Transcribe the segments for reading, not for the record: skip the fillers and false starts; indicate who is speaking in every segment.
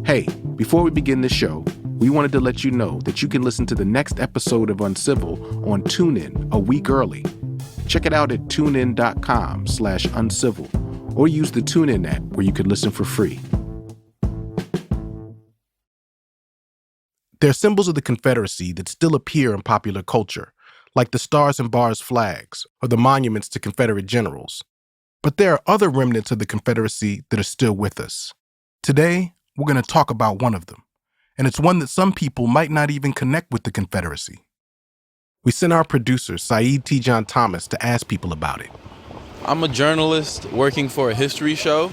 Speaker 1: Hey, before we begin the show, we wanted to let you know that you can listen to the next episode of Uncivil on TuneIn a week early. Check it out at tunein.com/uncivil or use the TuneIn app where you can listen for free. There are symbols of the Confederacy that still appear in popular culture, like the Stars and Bars flags or the monuments to Confederate generals. But there are other remnants of the Confederacy that are still with us. Today, we're going to talk about one of them, and it's one that some people might not even connect with the Confederacy. We sent our producer, Saeed T. John Thomas, to ask people about it.
Speaker 2: I'm a journalist working for a history show,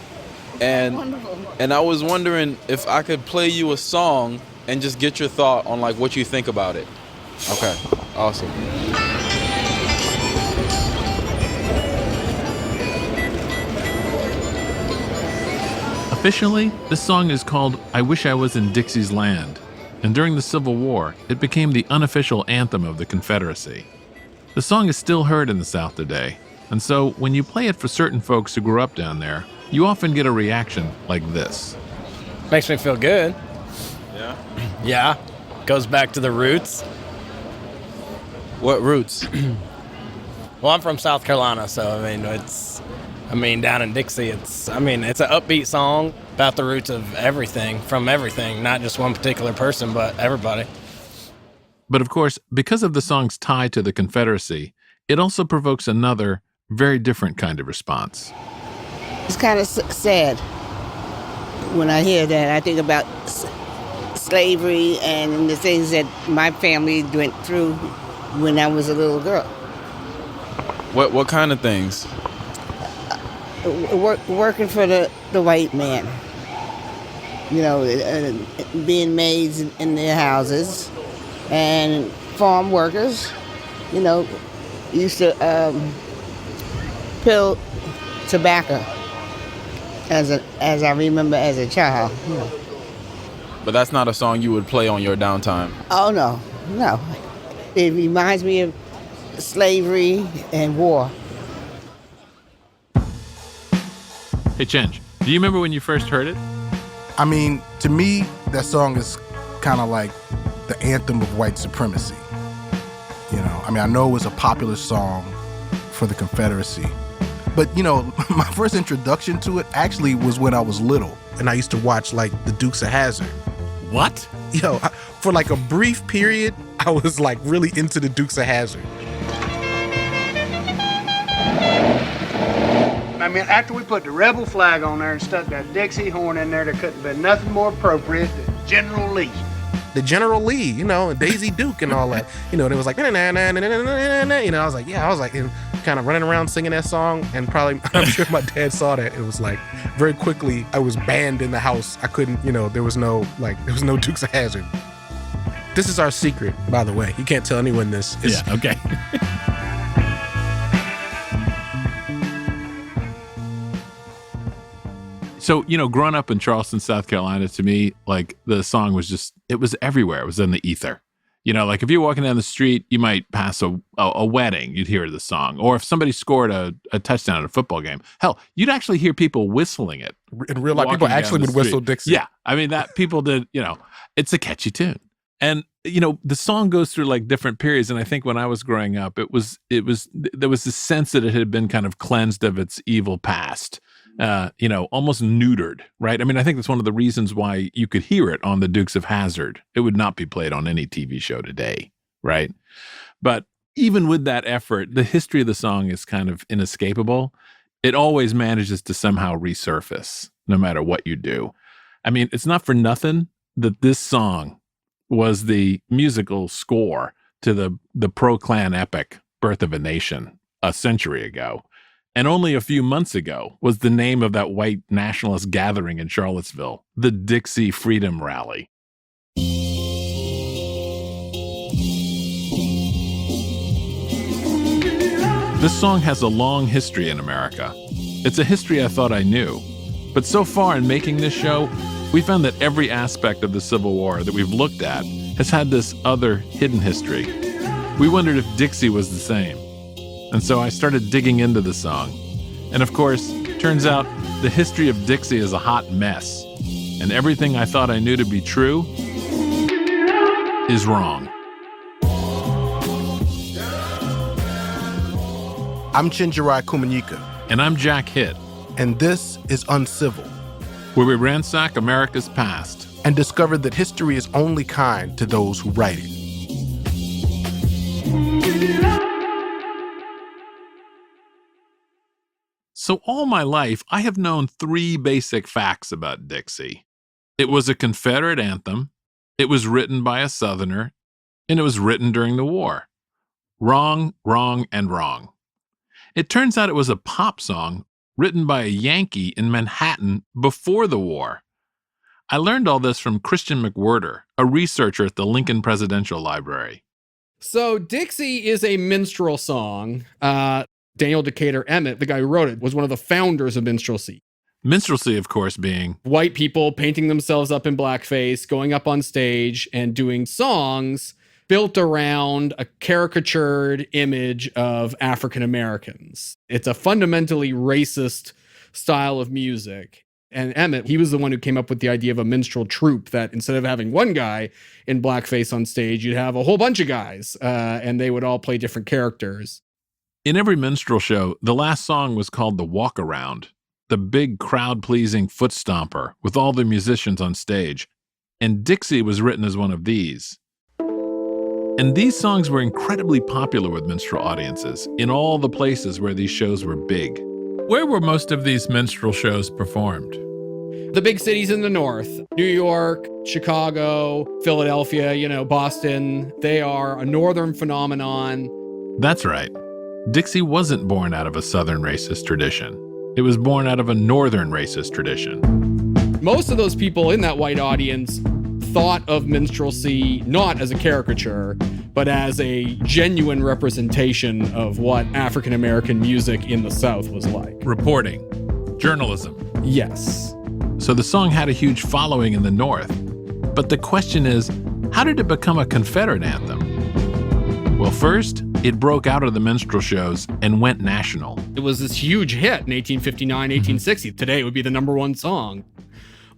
Speaker 2: and I was wondering if I could play you a song and just get your thought on like what you think about it. Okay, awesome.
Speaker 3: Officially, this song is called I Wish I Was in Dixie's Land, and during the Civil War, it became the unofficial anthem of the Confederacy. The song is still heard in the South today, and so when you play it for certain folks who grew up down there, you often get a reaction like this.
Speaker 4: Makes me feel good.
Speaker 2: Yeah?
Speaker 4: Yeah, goes back to the roots.
Speaker 2: What roots?
Speaker 4: Well, I'm from South Carolina, so down in Dixie, it's an upbeat song about the roots of everything, from everything, not just one particular person, but everybody.
Speaker 3: But of course, because of the song's tie to the Confederacy, it also provokes another, very different kind of response.
Speaker 5: It's kind of sad when I hear that. I think about slavery and the things that my family went through when I was a little girl.
Speaker 2: What kind of things?
Speaker 5: Working for the white man, being maids in their houses, and farm workers, used to peel tobacco as I remember as a child.
Speaker 2: But that's not a song you would play on your downtime.
Speaker 5: Oh no. It reminds me of slavery and war.
Speaker 3: Hey, Chenj, do you remember when you first heard it?
Speaker 1: I mean, to me, that song is kind of like the anthem of white supremacy. I know it was a popular song for the Confederacy. But, my first introduction to it actually was when I was little, and I used to watch, like, the Dukes of Hazzard.
Speaker 3: What?
Speaker 1: For like a brief period, I was like really into the Dukes of Hazzard.
Speaker 6: After we put the rebel flag on there and stuck that Dixie horn in there, there couldn't have been nothing more appropriate than General Lee.
Speaker 1: The General Lee, and Daisy Duke and all that. It was like, I was like, and kind of running around singing that song. And probably, I'm sure my dad saw that. It was like, very quickly, I was banned in the house. I couldn't, there was no Dukes of Hazzard. This is our secret, by the way. You can't tell anyone this.
Speaker 3: Yeah, okay. So, growing up in Charleston, South Carolina, to me, like, the song was it was everywhere. It was in the ether. Like, if you're walking down the street, you might pass a wedding, you'd hear the song. Or if somebody scored a touchdown at a football game, hell, you'd actually hear people whistling it.
Speaker 1: In real life, people actually would whistle Dixie.
Speaker 3: Yeah, that people did, it's a catchy tune. And, the song goes through, like, different periods. And I think when I was growing up, there was this sense that it had been kind of cleansed of its evil past. Almost neutered, right? I think that's one of the reasons why you could hear it on the Dukes of Hazzard. It would not be played on any TV show today, right? But even with that effort, the history of the song is kind of inescapable. It always manages to somehow resurface, no matter what you do. It's not for nothing that this song was the musical score to the pro-Klan epic Birth of a Nation a century ago. And only a few months ago was the name of that white nationalist gathering in Charlottesville, the Dixie Freedom Rally. This song has a long history in America. It's a history I thought I knew. But so far in making this show, we found that every aspect of the Civil War that we've looked at has had this other hidden history. We wondered if Dixie was the same. And so I started digging into the song. And of course, turns out the history of Dixie is a hot mess. and everything I thought I knew to be true is wrong.
Speaker 1: I'm Chinjirai Kumanyika.
Speaker 3: And I'm Jack Hitt.
Speaker 1: And this is Uncivil,
Speaker 3: where we ransack America's past
Speaker 1: and discover that history is only kind to those who write it.
Speaker 3: So all my life, I have known 3 basic facts about Dixie. It was a Confederate anthem, it was written by a Southerner, and it was written during the war. Wrong, wrong, and wrong. It turns out it was a pop song written by a Yankee in Manhattan before the war. I learned all this from Christian McWhirter, a researcher at the Lincoln Presidential Library.
Speaker 7: So Dixie is a minstrel song. Daniel Decatur Emmett, the guy who wrote it, was one of the founders of minstrelsy.
Speaker 3: Minstrelsy, of course, being
Speaker 7: white people painting themselves up in blackface, going up on stage and doing songs built around a caricatured image of African Americans. It's a fundamentally racist style of music. And Emmett, he was the one who came up with the idea of a minstrel troupe, that instead of having one guy in blackface on stage, you'd have a whole bunch of guys, and they would all play different characters.
Speaker 3: In every minstrel show, the last song was called the walk around, the big crowd-pleasing foot stomper with all the musicians on stage. And Dixie was written as one of these. And these songs were incredibly popular with minstrel audiences in all the places where these shows were big. Where were most of these minstrel shows performed?
Speaker 7: The big cities in the north, New York, Chicago, Philadelphia, Boston, they are a northern phenomenon.
Speaker 3: That's right. Dixie wasn't born out of a southern racist tradition. It was born out of a northern racist tradition.
Speaker 7: Most of those people in that white audience thought of minstrelsy not as a caricature, but as a genuine representation of what African American music in the South was like.
Speaker 3: Reporting. Journalism.
Speaker 7: Yes.
Speaker 3: So the song had a huge following in the North. But the question is, how did it become a Confederate anthem? Well, first, it broke out of the minstrel shows and went national.
Speaker 7: It was this huge hit in 1859, 1860. Today it would be the #1 song.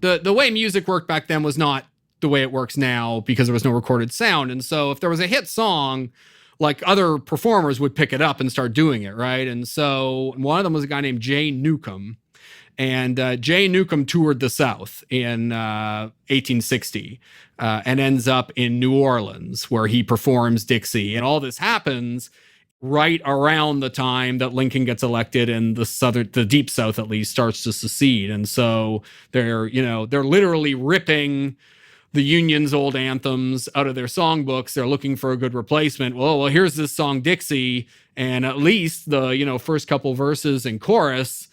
Speaker 7: The way music worked back then was not the way it works now because there was no recorded sound. And so if there was a hit song, like, other performers would pick it up and start doing it, right? And so one of them was a guy named Jay Newcomb. And Jay Newcomb toured the South in 1860 and ends up in New Orleans, where he performs Dixie. And all this happens right around the time that Lincoln gets elected and the Deep South, at least, starts to secede. And so they're literally ripping the Union's old anthems out of their songbooks. They're looking for a good replacement. Well, here's this song Dixie, and at least the first couple verses and chorus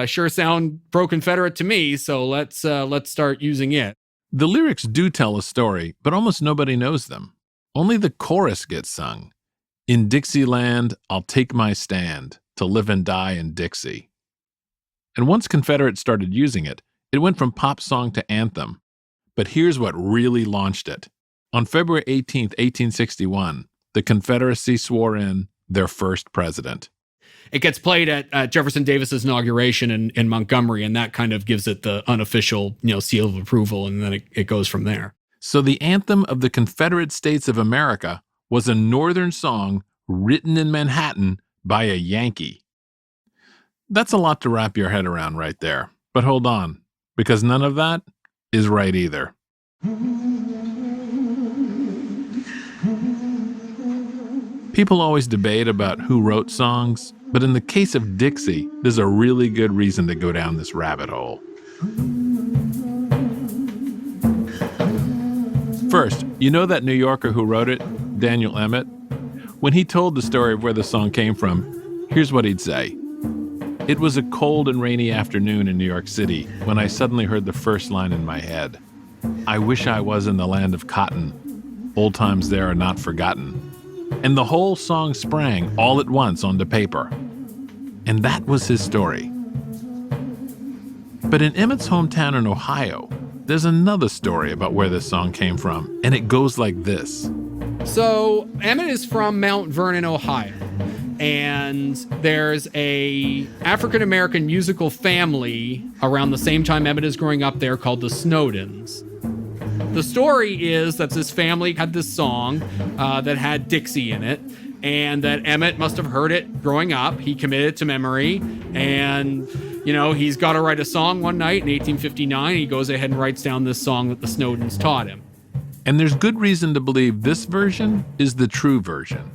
Speaker 7: sure sound pro-Confederate to me, so let's start using it.
Speaker 3: The lyrics do tell a story, but almost nobody knows them. Only the chorus gets sung. In Dixieland, I'll take my stand to live and die in Dixie. And once Confederates started using it, it went from pop song to anthem. But here's what really launched it. On February 18th, 1861, the Confederacy swore in their first president.
Speaker 7: It gets played at Jefferson Davis's inauguration in Montgomery, and that kind of gives it the unofficial, seal of approval, and then it goes from there.
Speaker 3: So the anthem of the Confederate States of America was a Northern song written in Manhattan by a Yankee. That's a lot to wrap your head around right there. But hold on, because none of that is right either. People always debate about who wrote songs, but in the case of Dixie, there's a really good reason to go down this rabbit hole. First, you know that New Yorker who wrote it, Daniel Emmett? When he told the story of where the song came from, here's what he'd say. It was a cold and rainy afternoon in New York City when I suddenly heard the first line in my head. I wish I was in the land of cotton. Old times there are not forgotten. And the whole song sprang all at once onto paper. And that was his story. But in Emmett's hometown in Ohio, there's another story about where this song came from, and it goes like this.
Speaker 7: So Emmett is from Mount Vernon, Ohio. and there's a African-American musical family around the same time Emmett is growing up there called the Snowdens. The story is that this family had this song that had Dixie in it, and that Emmett must have heard it growing up. He committed it to memory, and he's got to write a song one night in 1859. He goes ahead and writes down this song that the Snowdens taught him.
Speaker 3: And there's good reason to believe this version is the true version.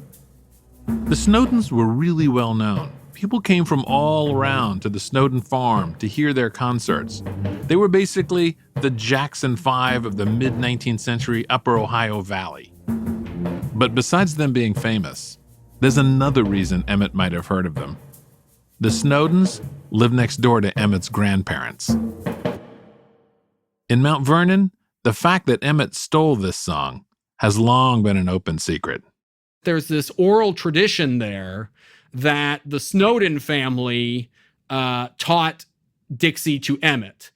Speaker 3: The Snowdens were really well known. People came from all around to the Snowden farm to hear their concerts. They were basically the Jackson 5 of the mid-19th century Upper Ohio Valley. But besides them being famous, there's another reason Emmett might have heard of them. The Snowdens lived next door to Emmett's grandparents. In Mount Vernon, the fact that Emmett stole this song has long been an open secret.
Speaker 7: There's this oral tradition there that the Snowden family taught Dixie to Emmett.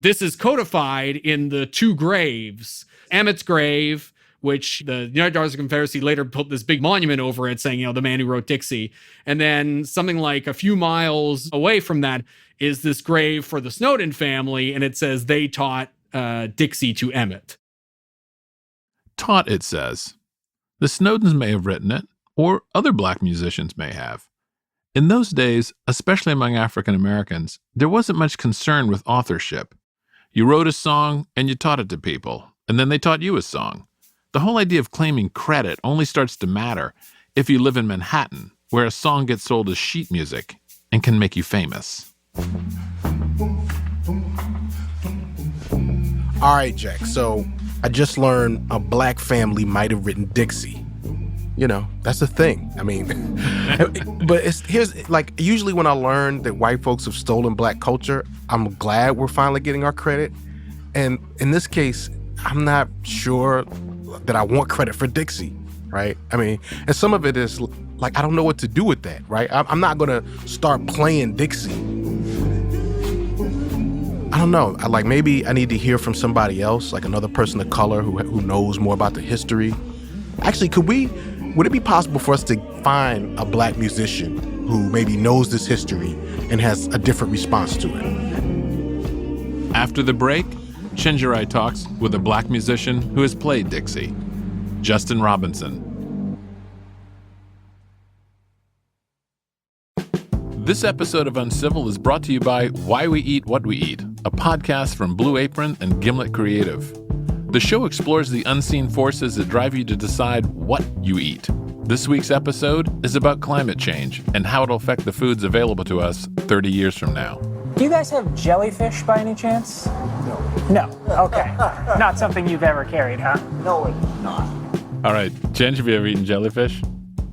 Speaker 7: This is codified in the two graves. Emmett's grave, which the United Daughters of the Confederacy later put this big monument over it saying, the man who wrote Dixie. And then something like a few miles away from that is this grave for the Snowden family, and it says they taught Dixie to Emmett.
Speaker 3: Taught, it says. The Snowdens may have written it, or other black musicians may have. In those days, especially among African Americans, there wasn't much concern with authorship. You wrote a song and you taught it to people, and then they taught you a song. The whole idea of claiming credit only starts to matter if you live in Manhattan, where a song gets sold as sheet music and can make you famous.
Speaker 1: All right, Jack, so I just learned a black family might have written Dixie. That's a thing. I mean, but usually when I learn that white folks have stolen black culture, I'm glad we're finally getting our credit. And in this case, I'm not sure that I want credit for Dixie, right? I mean, and some of it is I don't know what to do with that, right? I'm not gonna start playing Dixie. I don't know. Maybe I need to hear from somebody else, like another person of color who knows more about the history. Actually, would it be possible for us to find a black musician who maybe knows this history and has a different response to it?
Speaker 3: After the break, Chenjerai talks with a black musician who has played Dixie, Justin Robinson. This episode of Uncivil is brought to you by Why We Eat What We Eat, a podcast from Blue Apron and Gimlet Creative. The show explores the unseen forces that drive you to decide what you eat. This week's episode is about climate change and how it'll affect the foods available to us 30 years from now.
Speaker 8: Do you guys have jellyfish by any chance? No. Okay. Not something you've ever carried, huh?
Speaker 9: No, it's not.
Speaker 3: All right, Jen, have you ever eaten jellyfish?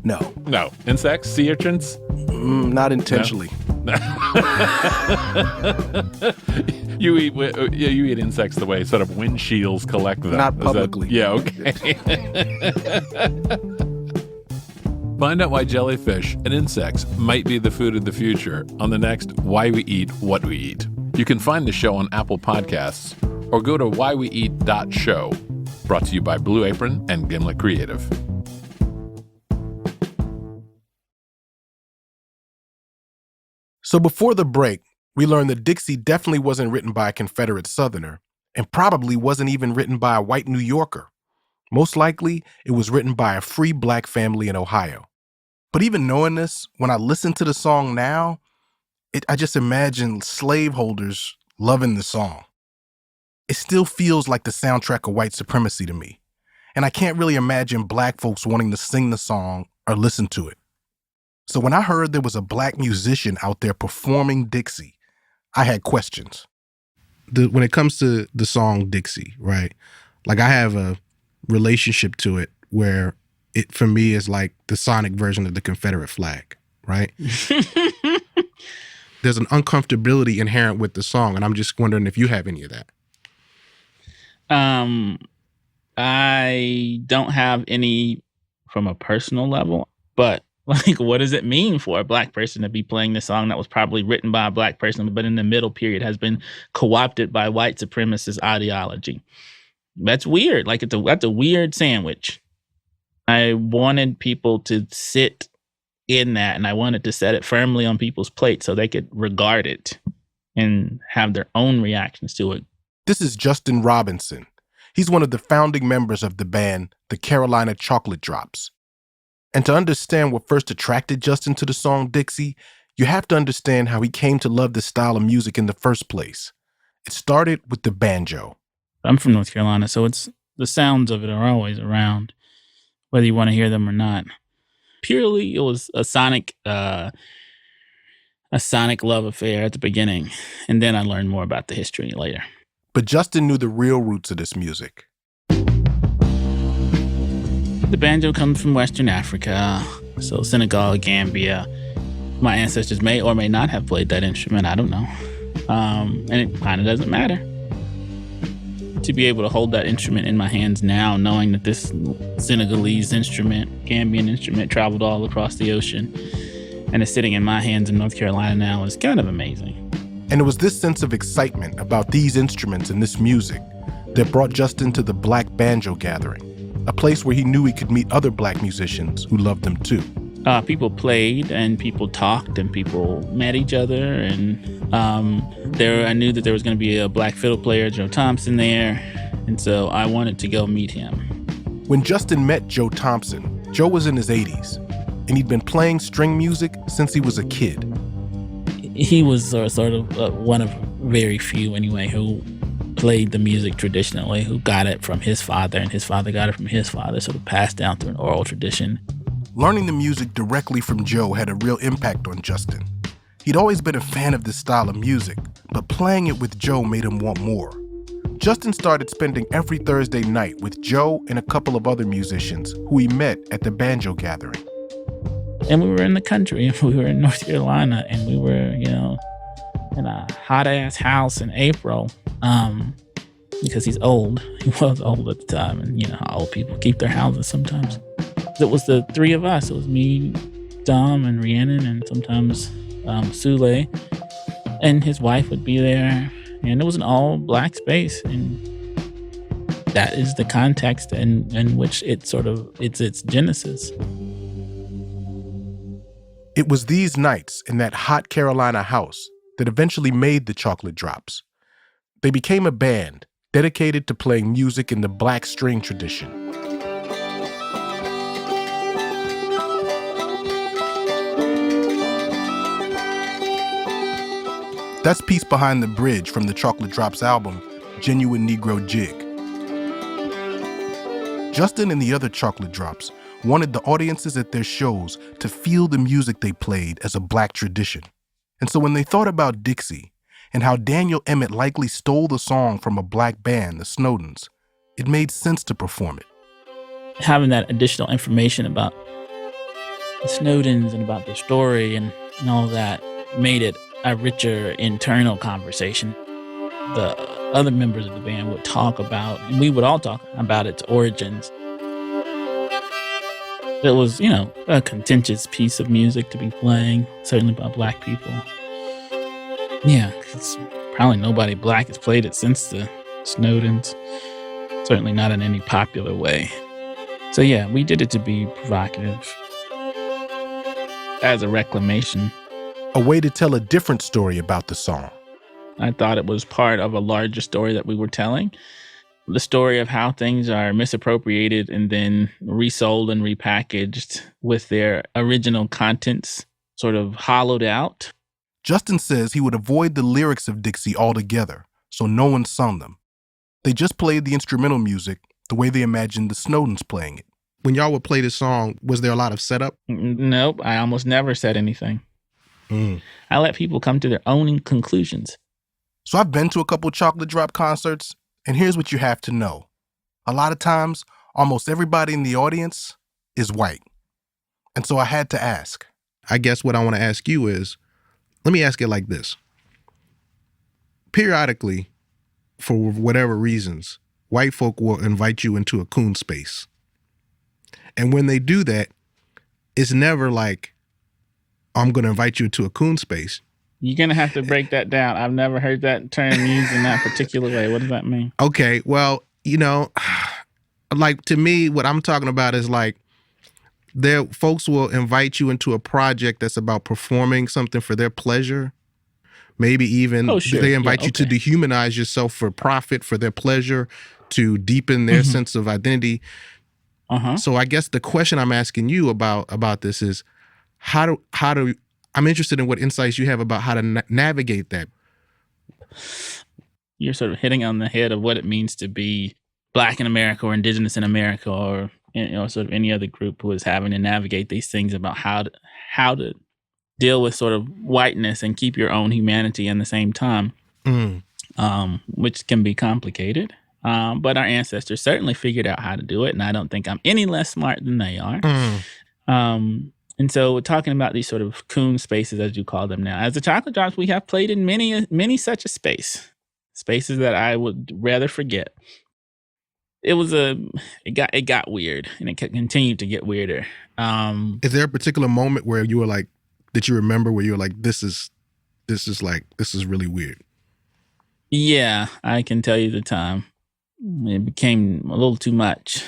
Speaker 1: No.
Speaker 3: No. Insects? Sea urchins?
Speaker 1: Not intentionally.
Speaker 3: No. You eat insects the way sort of windshields collect them.
Speaker 1: Not publicly.
Speaker 3: Yeah, okay. Find out why jellyfish and insects might be the food of the future on the next Why We Eat What We Eat. You can find the show on Apple Podcasts or go to whyweeat.show. Brought to you by Blue Apron and Gimlet Creative.
Speaker 1: So before the break, we learned that Dixie definitely wasn't written by a Confederate Southerner and probably wasn't even written by a white New Yorker. Most likely, it was written by a free black family in Ohio. But even knowing this, when I listen to the song now, I just imagine slaveholders loving the song. It still feels like the soundtrack of white supremacy to me. And I can't really imagine black folks wanting to sing the song or listen to it. So when I heard there was a black musician out there performing Dixie, I had questions. When it comes to the song Dixie, right? I have a relationship to it where it, for me, is like the sonic version of the Confederate flag, right? There's an uncomfortability inherent with the song, and I'm just wondering if you have any of that.
Speaker 10: I don't have any from a personal level, but what does it mean for a black person to be playing this song that was probably written by a black person, but in the middle period has been co-opted by white supremacist ideology? That's weird. That's a weird sandwich. I wanted people to sit in that, and I wanted to set it firmly on people's plate so they could regard it and have their own reactions to it.
Speaker 1: This is Justin Robinson. He's one of the founding members of the band, the Carolina Chocolate Drops. And to understand what first attracted Justin to the song Dixie, you have to understand how he came to love this style of music in the first place. It started with the banjo.
Speaker 10: I'm from North Carolina, so it's the sounds of it are always around, whether you want to hear them or not. Purely, it was a sonic love affair at the beginning, and then I learned more about the history later.
Speaker 1: But Justin knew the real roots of this music.
Speaker 10: The banjo comes from Western Africa, so Senegal, Gambia. My ancestors may or may not have played that instrument, I don't know. And it kind of doesn't matter. To be able to hold that instrument in my hands now, knowing that this Senegalese instrument, Gambian instrument, traveled all across the ocean and is sitting in my hands in North Carolina now is kind of amazing.
Speaker 1: And it was this sense of excitement about these instruments and this music that brought Justin to the Black Banjo Gathering, a place where he knew he could meet other Black musicians who loved them too.
Speaker 10: People played and people talked and people met each other, and I knew that there was going to be a Black fiddle player, Joe Thompson, there, and so I wanted to go meet him.
Speaker 1: When Justin met Joe Thompson, Joe was in his 80s, and he'd been playing string music since he was a kid.
Speaker 10: He was sort of one of very few, anyway, who played the music traditionally, who got it from his father, and his father got it from his father, sort of passed down through an oral tradition.
Speaker 1: Learning the music directly from Joe had a real impact on Justin. He'd always been a fan of this style of music, but playing it with Joe made him want more. Justin started spending every Thursday night with Joe and a couple of other musicians who he met at the banjo gathering.
Speaker 10: And we were in the country, we were in North Carolina, and we were, in a hot-ass house in April, because he's old. He was old at the time, and you know how old people keep their houses sometimes. It was the three of us. It was me, Dom, and Rhiannon, and sometimes Sule. And his wife would be there. And it was an all-Black space. And that is the context in which it's its genesis.
Speaker 1: It was these nights in that hot Carolina house that eventually made the Chocolate Drops. They became a band dedicated to playing music in the Black string tradition. That's Peace Behind the Bridge from the Chocolate Drops album, Genuine Negro Jig. Justin and the other Chocolate Drops wanted the audiences at their shows to feel the music they played as a Black tradition. And so when they thought about Dixie and how Daniel Emmett likely stole the song from a Black band, the Snowdens, it made sense to perform it.
Speaker 10: Having that additional information about the Snowdens and about their story and all that made it a richer internal conversation. The other members of the band would talk about, and we would all talk about its origins. It was, a contentious piece of music to be playing, certainly by Black people. Yeah, because probably nobody Black has played it since the Snowdens. Certainly not in any popular way. So yeah, we did it to be provocative. As a reclamation.
Speaker 1: A way to tell a different story about the song.
Speaker 10: I thought it was part of a larger story that we were telling. The story of how things are misappropriated and then resold and repackaged with their original contents sort of hollowed out.
Speaker 1: Justin says he would avoid the lyrics of Dixie altogether, so no one sung them. They just played the instrumental music the way they imagined the Snowdens playing it. When y'all would play this song, was there a lot of setup?
Speaker 10: Nope, I almost never said anything. I let people come to their own conclusions.
Speaker 1: So I've been to a couple Chocolate Drop concerts, and here's what you have to know. A lot of times, almost everybody in the audience is white. And so I had to ask. I guess what I want to ask you is, let me ask it like this. Periodically, for whatever reasons, white folk will invite you into a coon space. And when they do that, it's never like, I'm going to invite you into a coon space.
Speaker 10: You're going to have to break that down. I've never heard that term used in that particular way. What does that mean?
Speaker 1: Okay, well, like to me, what I'm talking about is like there folks will invite you into a project that's about performing something for their pleasure. Maybe even
Speaker 10: Oh, sure.
Speaker 1: they
Speaker 10: Yeah,
Speaker 1: invite you to
Speaker 10: okay.
Speaker 1: dehumanize yourself for profit, for their pleasure, to deepen their sense of identity.
Speaker 10: Uh-huh.
Speaker 1: So I guess the question I'm asking you about this is how do I'm interested in what insights you have about how to navigate that.
Speaker 10: You're sort of hitting on the head of what it means to be Black in America or Indigenous in America, or sort of any other group who is having to navigate these things about how to deal with sort of whiteness and keep your own humanity in the same time, which can be complicated. But our ancestors certainly figured out how to do it, and I don't think I'm any less smart than they are. And so we're talking about these sort of coon spaces, as you call them now. As the Chocolate Drops, we have played in many such a spaces that I would rather forget. It got weird, and it continued to get weirder.
Speaker 1: Is there a particular moment where you were like, that you remember where you were like, this is really weird?
Speaker 10: Yeah, I can tell you the time. It became a little too much.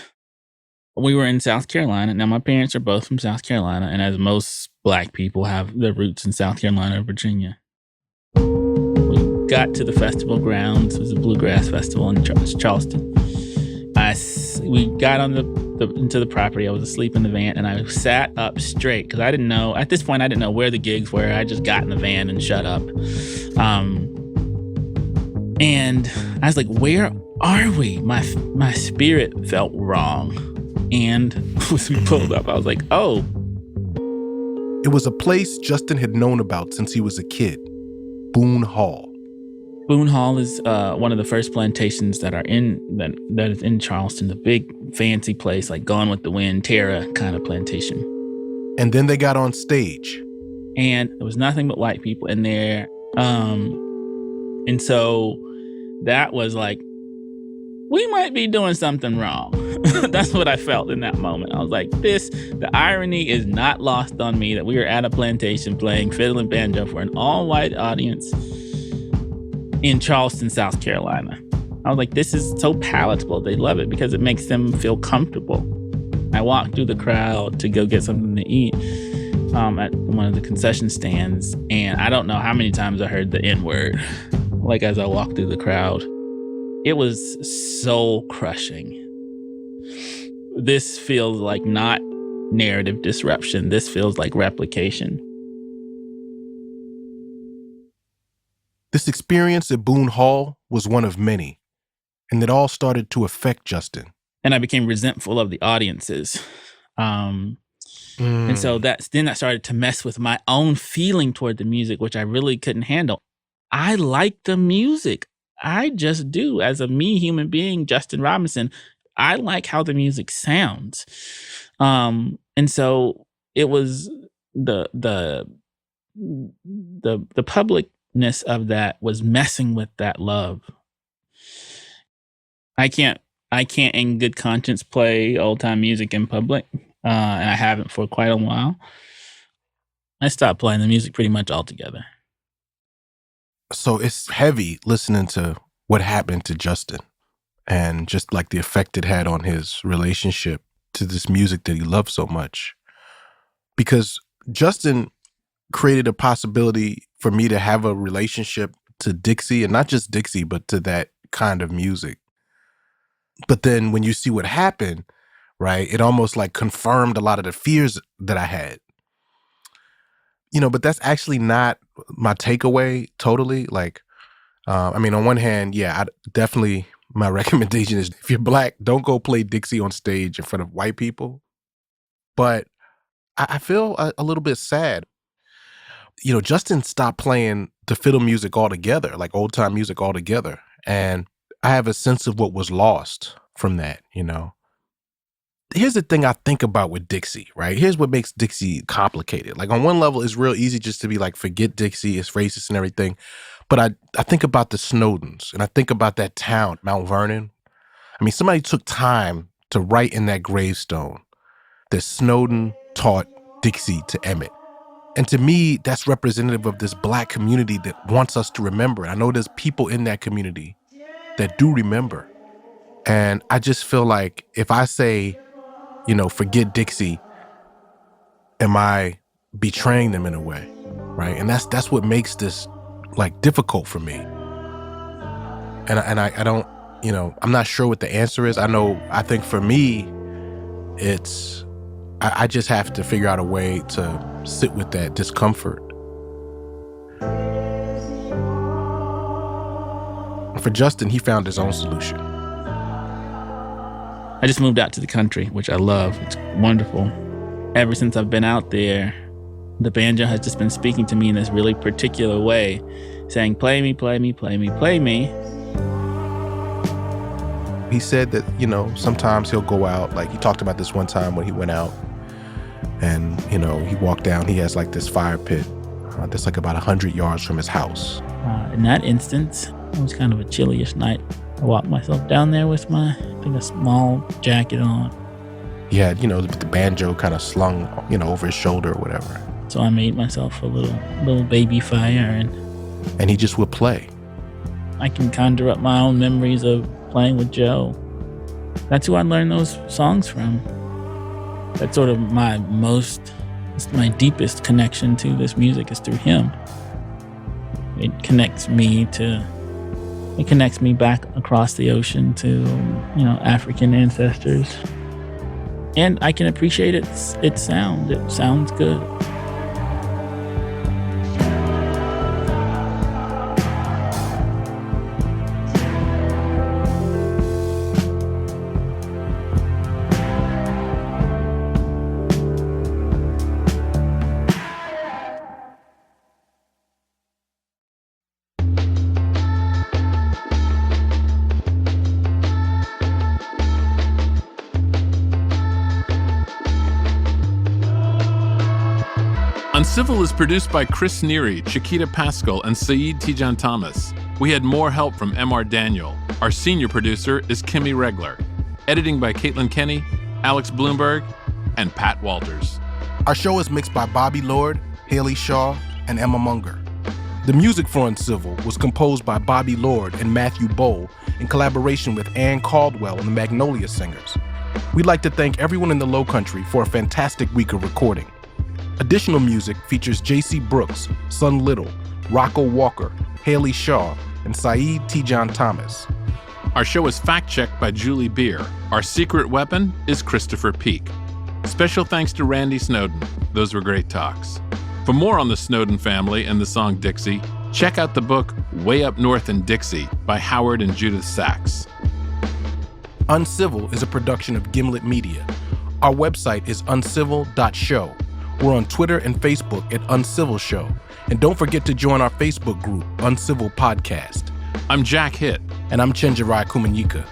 Speaker 10: We were in South Carolina. Now, my parents are both from South Carolina, and as most Black people have their roots in South Carolina or Virginia. We got to the festival grounds. It was a bluegrass festival in Charleston. We got on into the property. I was asleep in the van, and I sat up straight because I didn't know. At this point, I didn't know where the gigs were. I just got in the van and shut up. And I was like, "Where are we?" My spirit felt wrong, and as we pulled up, I was like, "Oh."
Speaker 1: It was a place Justin had known about since he was a kid, Boone Hall.
Speaker 10: Boone Hall is one of the first plantations that is in Charleston, the big fancy place, like Gone with the Wind, Terra kind of plantation.
Speaker 1: And then they got on stage.
Speaker 10: And there was nothing but white people in there. And so that was like, we might be doing something wrong. That's what I felt in that moment. I was like, the irony is not lost on me that we were at a plantation playing fiddle and banjo for an all-white audience in Charleston, South Carolina. I was like, this is so palatable. They love it because it makes them feel comfortable. I walked through the crowd to go get something to eat at one of the concession stands, and I don't know how many times I heard the N-word, like as I walked through the crowd. It was soul crushing. This feels like not narrative disruption. This feels like replication.
Speaker 1: This experience at Boone Hall was one of many, and it all started to affect Justin.
Speaker 10: And I became resentful of the audiences. And so that started to mess with my own feeling toward the music, which I really couldn't handle. I like the music. I just do. As a human being, Justin Robinson, I like how the music sounds. And so it was the publicness of that was messing with that love. I can't in good conscience play old time music in public. And I haven't for quite a while. I stopped playing the music pretty much altogether.
Speaker 1: So it's heavy listening to what happened to Justin and just like the effect it had on his relationship to this music that he loved so much. Because Justin created a possibility for me to have a relationship to Dixie, and not just Dixie, but to that kind of music. But then when you see what happened, right, it almost like confirmed a lot of the fears that I had. But that's actually not my takeaway totally. Like, on one hand, yeah, definitely my recommendation is if you're Black, don't go play Dixie on stage in front of white people. But I feel a little bit sad. Justin stopped playing the fiddle music altogether, like old time music altogether. And I have a sense of what was lost from that, Here's the thing I think about with Dixie, right? Here's what makes Dixie complicated. Like on one level, it's real easy just to be like, forget Dixie, it's racist and everything. But I think about the Snowdens and I think about that town, Mount Vernon. Somebody took time to write in that gravestone that Snowden taught Dixie to Emmett. And to me, that's representative of this Black community that wants us to remember. I know there's people in that community that do remember. And I just feel like if I say, forget Dixie, am I betraying them in a way, right? And that's what makes this like difficult for me. And I don't, you know, I'm not sure what the answer is. I think for me, it's, I just have to figure out a way to sit with that discomfort. For Justin, he found his own solution.
Speaker 10: I just moved out to the country, which I love. It's wonderful. Ever since I've been out there, the banjo has just been speaking to me in this really particular way, saying, play me, play me, play me, play me.
Speaker 1: He said that, you know, sometimes he'll go out, like he talked about this one time when he went out and, you know, he walked down, he has like this fire pit that's like about 100 yards from his house.
Speaker 10: In that instance, it was kind of a chilly-ish night. I walked myself down there with I think a small jacket on.
Speaker 1: He had, you know, the banjo kind of slung, you know, over his shoulder or whatever.
Speaker 10: So I made myself a little baby fire
Speaker 1: and he just would play.
Speaker 10: I can conjure up my own memories of playing with Joe. That's who I learned those songs from. That's sort of my deepest connection to this music is through him. It connects me back across the ocean to, you know, African ancestors. And I can appreciate its sound. It sounds good.
Speaker 3: Uncivil is produced by Chris Neary, Chiquita Pascal, and Saeed Tijan Thomas. We had more help from M.R. Daniel. Our senior producer is Kimmy Regler. Editing by Caitlin Kenny, Alex Bloomberg, and Pat Walters.
Speaker 1: Our show is mixed by Bobby Lord, Haley Shaw, and Emma Munger. The music for Uncivil was composed by Bobby Lord and Matthew Bowl in collaboration with Ann Caldwell and the Magnolia Singers. We'd like to thank everyone in the Lowcountry for a fantastic week of recording. Additional music features J.C. Brooks, Son Little, Rocco Walker, Haley Shaw, and Saeed Tijan Thomas.
Speaker 3: Our show is fact-checked by Julie Beer. Our secret weapon is Christopher Peak. Special thanks to Randy Snowden. Those were great talks. For more on the Snowden family and the song Dixie, check out the book Way Up North in Dixie by Howard and Judith Sachs.
Speaker 1: Uncivil is a production of Gimlet Media. Our website is uncivil.show. We're on Twitter and Facebook at Uncivil Show. And don't forget to join our Facebook group, Uncivil Podcast.
Speaker 3: I'm Jack Hitt.
Speaker 1: And I'm Chenjerai Kumanyika.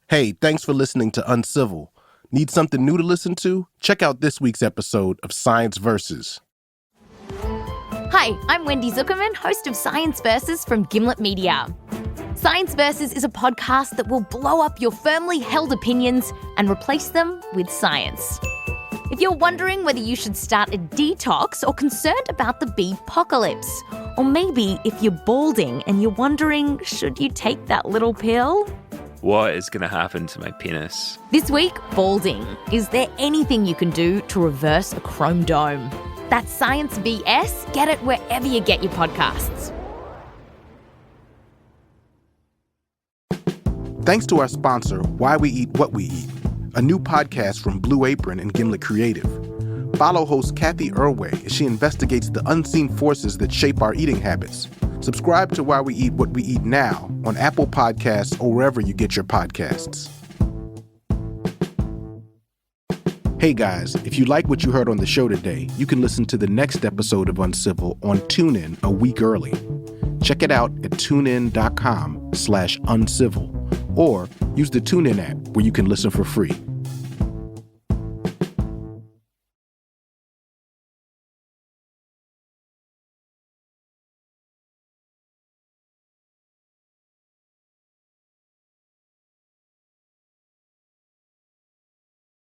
Speaker 1: Hey, thanks for listening to Uncivil. Need something new to listen to? Check out this week's episode of Science Versus.
Speaker 9: Hi, I'm Wendy Zuckerman, host of Science Versus from Gimlet Media. Science Versus is a podcast that will blow up your firmly held opinions and replace them with science. If you're wondering whether you should start a detox or concerned about the bee-pocalypse, or maybe if you're balding and you're wondering, should you take that little pill?
Speaker 11: What is going to happen to my penis?
Speaker 9: This week, balding. Is there anything you can do to reverse a chrome dome? That's Science VS. Get it wherever you get your podcasts.
Speaker 1: Thanks to our sponsor, Why We Eat What We Eat, a new podcast from Blue Apron and Gimlet Creative. Follow host Kathy Irway as she investigates the unseen forces that shape our eating habits. Subscribe to Why We Eat What We Eat now on Apple Podcasts or wherever you get your podcasts. Hey guys, if you like what you heard on the show today, you can listen to the next episode of Uncivil on TuneIn a week early. Check it out at tunein.com/uncivil or use the TuneIn app where you can listen for free.